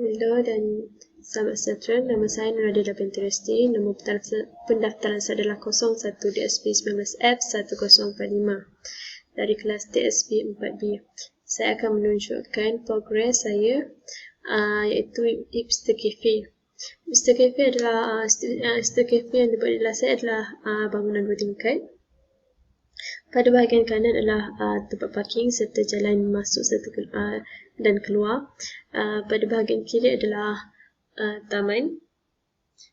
Hello dan selamat sejahtera. Nama saya Nurada Pinteresti. Nama pendaftaran saya adalah 01 DSP 19F 1045 dari kelas DSP 4B. Saya akan menunjukkan progres saya iaitu Hipster Cafe. Hipster Cafe adalah Hipster Cafe yang dibuat di kelas saya adalah bangunan 2 tingkat. Pada bahagian kanan adalah tempat parking serta jalan masuk serta dan keluar. Pada bahagian kiri adalah taman.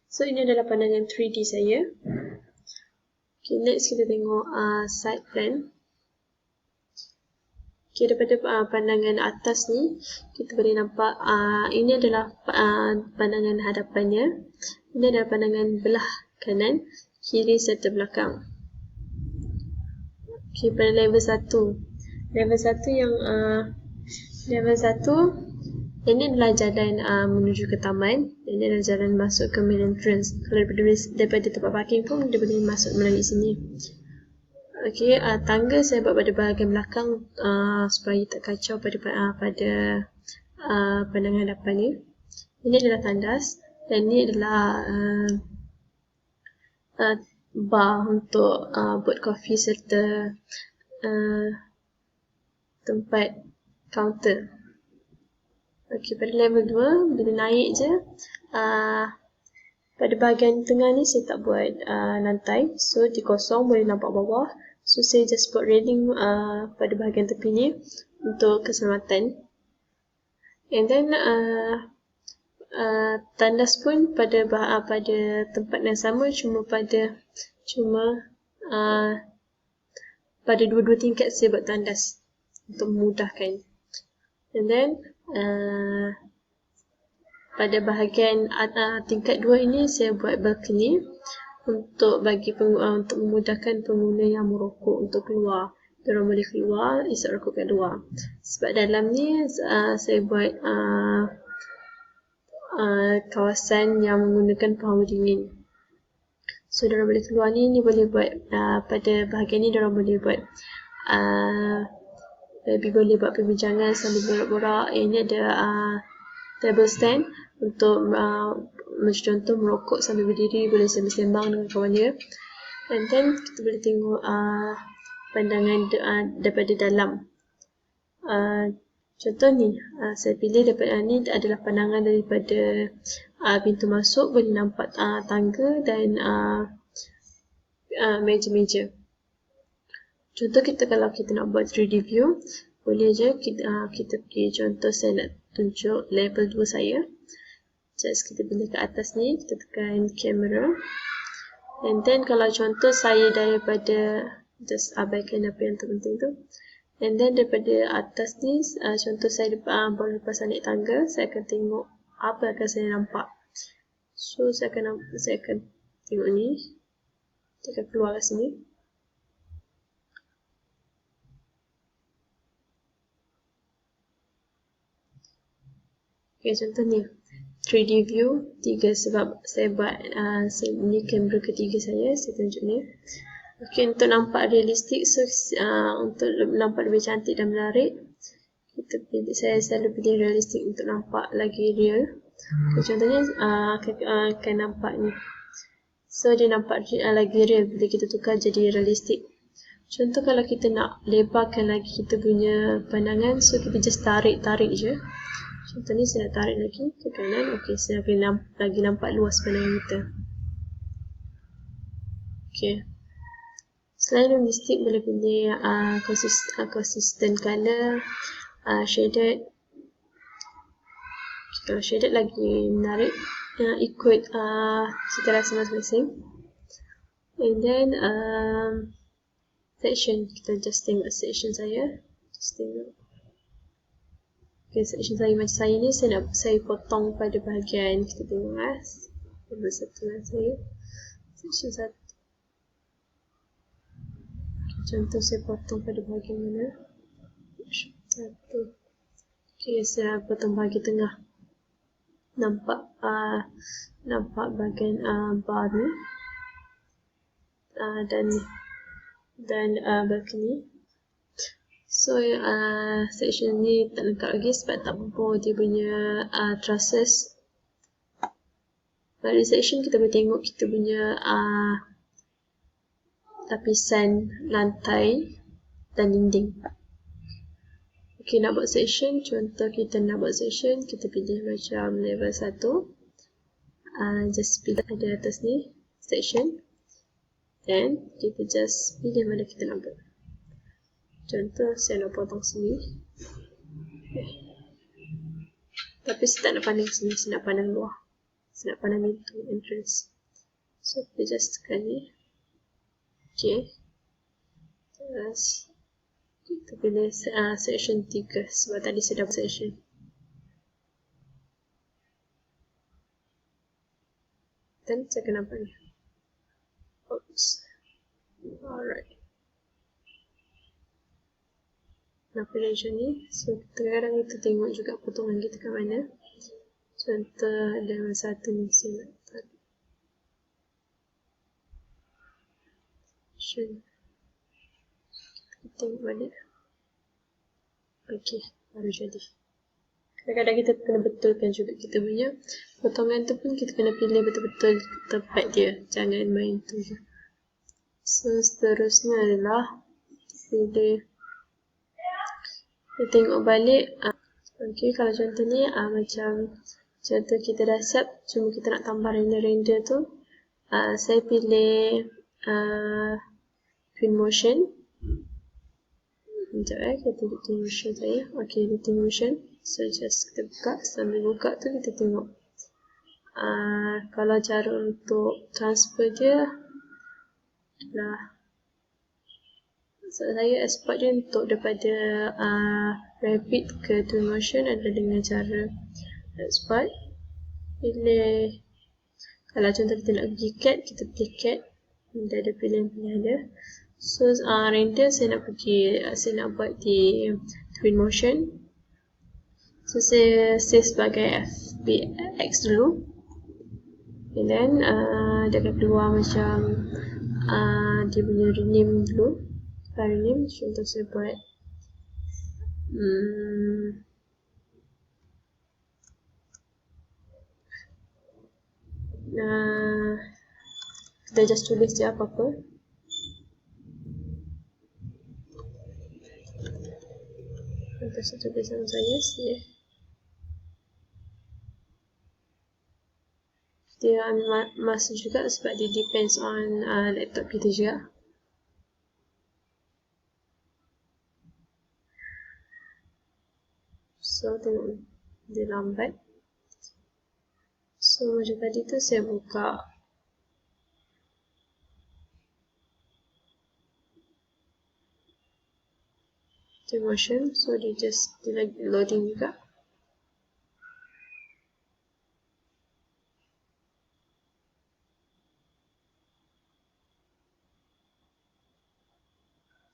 So ini adalah pandangan 3D saya. Okay, next kita tengok side plan. Okay, daripada pandangan atas ni kita boleh nampak ini adalah pandangan hadapannya. Ini adalah pandangan belah kanan, kiri serta belakang. Okay, pada level 1 yang level 1 ini adalah jalan menuju ke taman. Ini adalah jalan masuk ke main entrance. Kalau daripada tempat parking pun dia boleh masuk melalui sini. Okay, tangga saya buat pada bahagian belakang supaya tak kacau pada pandangan hadapan ni. Ini adalah tandas dan ini adalah bar untuk buat kopi serta tempat kaunter. Okey, pada level 2 bila naik je pada bahagian tengah ni saya tak buat lantai, so dia kosong, boleh nampak bawah. So saya just buat railing pada bahagian tepi ni untuk keselamatan. And then tandas pun pada tempat yang sama, cuma pada dua-dua tingkat saya buat tandas untuk memudahkan. And then pada bahagian tingkat 2 ini saya buat balcony untuk untuk memudahkan pengguna yang merokok untuk keluar. Diorang boleh keluar, isap rokok kat luar. Sebab dalam ni saya buat kawasan yang menggunakan power dingin. So diorang boleh keluar ni boleh buat pada bahagian ni diorang boleh buat boleh buat perbincangan sambil borak-borak. Ini ada table stand untuk macam contoh merokok sambil berdiri, boleh sembang-sembang dengan kawan dia. And then kita boleh tengok pandangan daripada dalam. Contoh ni, saya pilih daripada ni adalah pandangan daripada pintu masuk, boleh nampak tangga dan meja-meja. Contoh kalau kita nak buat 3D view, boleh je kita pergi, contoh saya nak tunjuk level 2 saya. Just kita pilih ke atas ni, kita tekan kamera. And then kalau contoh saya daripada, just abaikan apa yang terpenting tu. And then daripada atas ni, contoh saya baru lepas naik tangga, saya akan tengok apa yang akan saya nampak. So saya akan tengok ni, saya akan keluar kat sini. Okay, contoh ni 3D view 3 sebab saya buat ni kamera ketiga saya tunjuk ni. Okay, untuk nampak realistik, so untuk nampak lebih cantik dan menarik, saya selalu pilih realistik untuk nampak lagi real. Okay, contohnya akan nampak ni, so dia nampak lagi real bila kita tukar jadi realistik. Contoh kalau kita nak lebarkan lagi kita punya pandangan, so kita just tarik je. Contoh ni saya nak tarik lagi ke kanan. Okay, saya boleh lagi nampak luas pandangan kita. Okay, selain realistik boleh pilih consistent color, shaded. Okay, kalau shaded lagi menarik, ikut cita rasa masing-masing. And then section, kita just tengok section saya. Just tengok. Okay, section saya macam saya ni, saya potong pada bahagian, kita tengok level 1 saya. Section 1. Okay, contoh saya potong pada bahagian mana? 1. Okay, saya potong bahagian tengah. Nampak bahagian bar ni. Dan balcony. So section ni tak lengkap lagi sebab tak mampu dia punya trusses. Pada section kita boleh tengok kita punya lapisan lantai dan dinding. Ok, nak buat section, contoh kita nak buat section, kita pilih macam level 1. Just pilih ada atas ni, section. Then, kita just pilih mana kita nak buat. Contoh, saya nak potong sini. Okay. Tapi saya tak nak pandang sini, saya nak pandang luar. Saya nak pandang itu, entrance. So, kita just tekan ni. Okay. Terus, kita pilih section 3 sebab tadi saya dapat section. Dan saya kena apa ni? Oops. Alright. Nak pilih macam ni. So, kadang kita tengok juga potongan kita kat mana. Contoh, ada satu ni saya nak tarik. Kita tengok balik. Ok, baru jadi. Kadang-kadang kita kena betulkan juga kita punya potongan tu pun kita kena pilih betul-betul tempat dia. Jangan main tu je. So, seterusnya adalah pilih. Kita tengok balik. Ok, kalau contoh ni macam contoh kita dah siap, cuma kita nak tambah render tu. Saya pilih twin motion. Sekejap kita tengok twin motion saya. Ok, ini twin motion. So, just kita buka. Sambil buka tu kita tengok. Kalau cara untuk transfer dia lah. So, saya export dia untuk daripada rapid ke twin motion adalah dengan cara export. Pilih. Kalau contoh kita nak pergi CAD, kita pilih CAD. Dia ada pilihan-pilihan dia. So, render saya nak buat di twin motion. So, saya save sebagai FBX dulu. And then, dia akan keluar macam dia punya rename dulu. Rename, contoh saya buat kita just tulis je apa-apa. Contoh saya tulis nama saya dia ambil masa juga sebab dia depends on laptop kita juga. So, tengok dia lambat. So, macam tadi tu saya buka twin motion. So, dia lagi loading juga.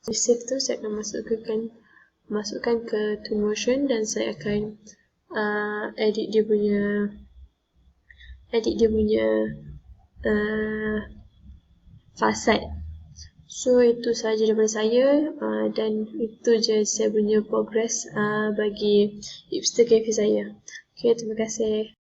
Di save tu saya akan masukkan ke twin motion dan saya akan edit dia punya fasad. So, itu sahaja daripada saya dan itu je saya punya progress bagi Hipster Cafe saya. Okay, terima kasih.